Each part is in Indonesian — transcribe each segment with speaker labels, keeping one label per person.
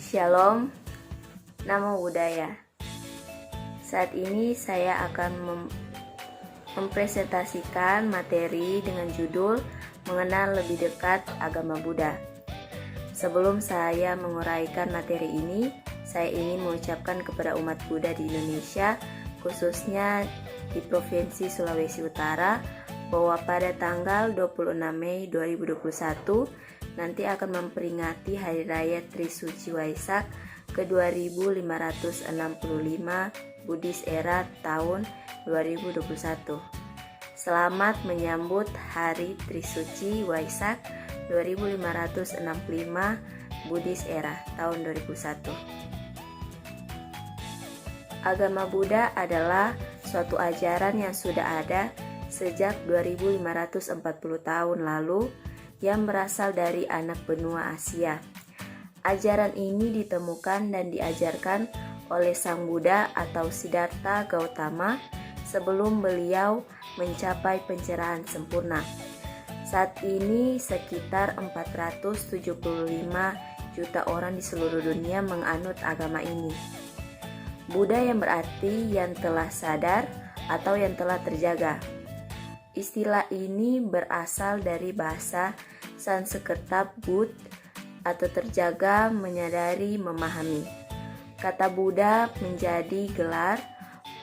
Speaker 1: Shalom, Namo Buddhaya. Saat ini saya akan mempresentasikan materi dengan judul Mengenal Lebih Dekat Agama Buddha. Sebelum saya menguraikan materi ini, saya ingin mengucapkan kepada umat Buddha di Indonesia, khususnya di Provinsi Sulawesi Utara, bahwa pada tanggal 26 Mei 2021 nanti akan memperingati Hari Raya Trisuci Waisak ke-2565 Buddhis Era tahun 2021. Selamat menyambut Hari Trisuci Waisak 2565 Buddhis Era tahun 2001. Agama Buddha adalah suatu ajaran yang sudah ada sejak 2540 tahun lalu yang berasal dari anak benua Asia. Ajaran ini ditemukan dan diajarkan oleh Sang Buddha atau Siddhartha Gautama sebelum beliau mencapai pencerahan sempurna. Saat ini sekitar 475 juta orang di seluruh dunia menganut agama ini. Buddha yang berarti yang telah sadar atau yang telah terjaga. Istilah ini berasal dari bahasa Sanskerta Bud atau terjaga, menyadari, memahami. Kata Buddha menjadi gelar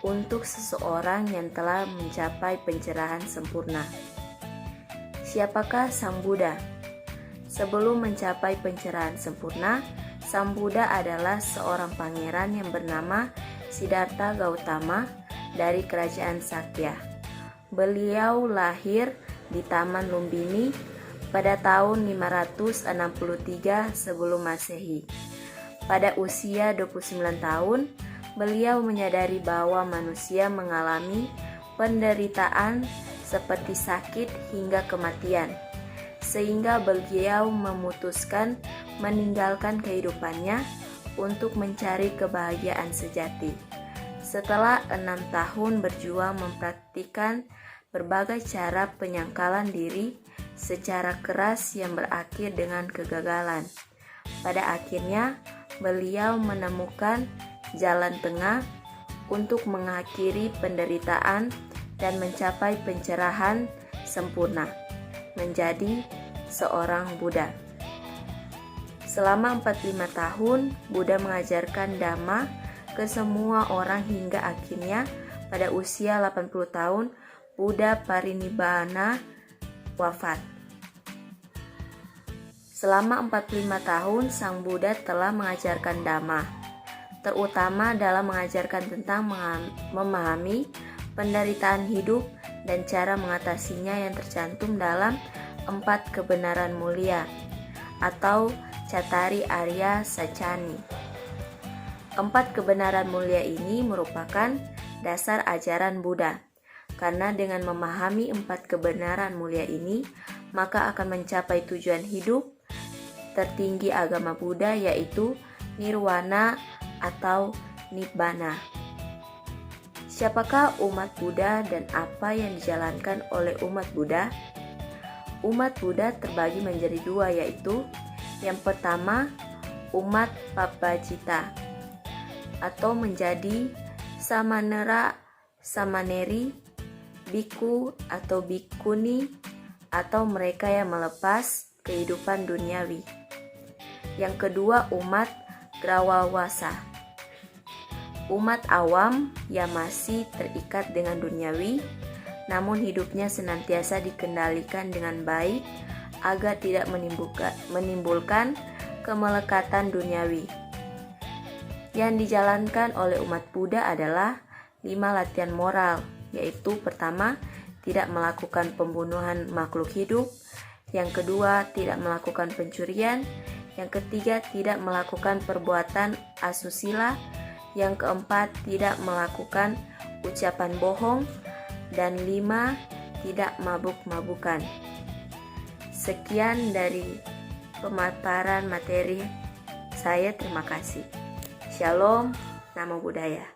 Speaker 1: untuk seseorang yang telah mencapai pencerahan sempurna. Siapakah Sang Buddha? Sebelum mencapai pencerahan sempurna, Sang Buddha adalah seorang pangeran yang bernama Siddhartha Gautama dari kerajaan Sakya. Beliau lahir di Taman Lumbini pada tahun 563 sebelum Masehi. Pada usia 29 tahun, beliau menyadari bahwa manusia mengalami penderitaan seperti sakit hingga kematian, sehingga beliau memutuskan meninggalkan kehidupannya untuk mencari kebahagiaan sejati. Setelah 6 tahun berjuang mempraktikkan berbagai cara penyangkalan diri secara keras yang berakhir dengan kegagalan. Pada akhirnya, beliau menemukan jalan tengah untuk mengakhiri penderitaan dan mencapai pencerahan sempurna, menjadi seorang Buddha. Selama 45 tahun, Buddha mengajarkan Dhamma ke semua orang hingga akhirnya pada usia 80 tahun, Buddha parinibbana wafat. Selama 45 tahun, Sang Buddha telah mengajarkan Dhamma, terutama dalam mengajarkan tentang memahami penderitaan hidup dan cara mengatasinya yang tercantum dalam 4 kebenaran mulia atau Cattari Arya Sacani. 4 kebenaran mulia ini merupakan dasar ajaran Buddha. Karena dengan memahami 4 kebenaran mulia ini, maka akan mencapai tujuan hidup tertinggi agama Buddha, yaitu nirwana atau nibbana. Siapakah umat Buddha dan apa yang dijalankan oleh umat Buddha? Umat Buddha terbagi menjadi 2, yaitu yang pertama umat Pabbajita atau menjadi samanera, samaneri, biku atau bikuni atau mereka yang melepas kehidupan duniawi. Yang kedua umat Grawawasa, umat awam yang masih terikat dengan duniawi, namun hidupnya senantiasa dikendalikan dengan baik agar tidak menimbulkan kemelekatan duniawi. Yang dijalankan oleh umat Buddha adalah 5 latihan moral, yaitu pertama, tidak melakukan pembunuhan makhluk hidup. Yang kedua, tidak melakukan pencurian. Yang ketiga, tidak melakukan perbuatan asusila. Yang keempat, tidak melakukan ucapan bohong. Dan 5, tidak mabuk-mabukan. Sekian dari pemaparan materi saya. Terima kasih. Shalom, Namo Buddhaya.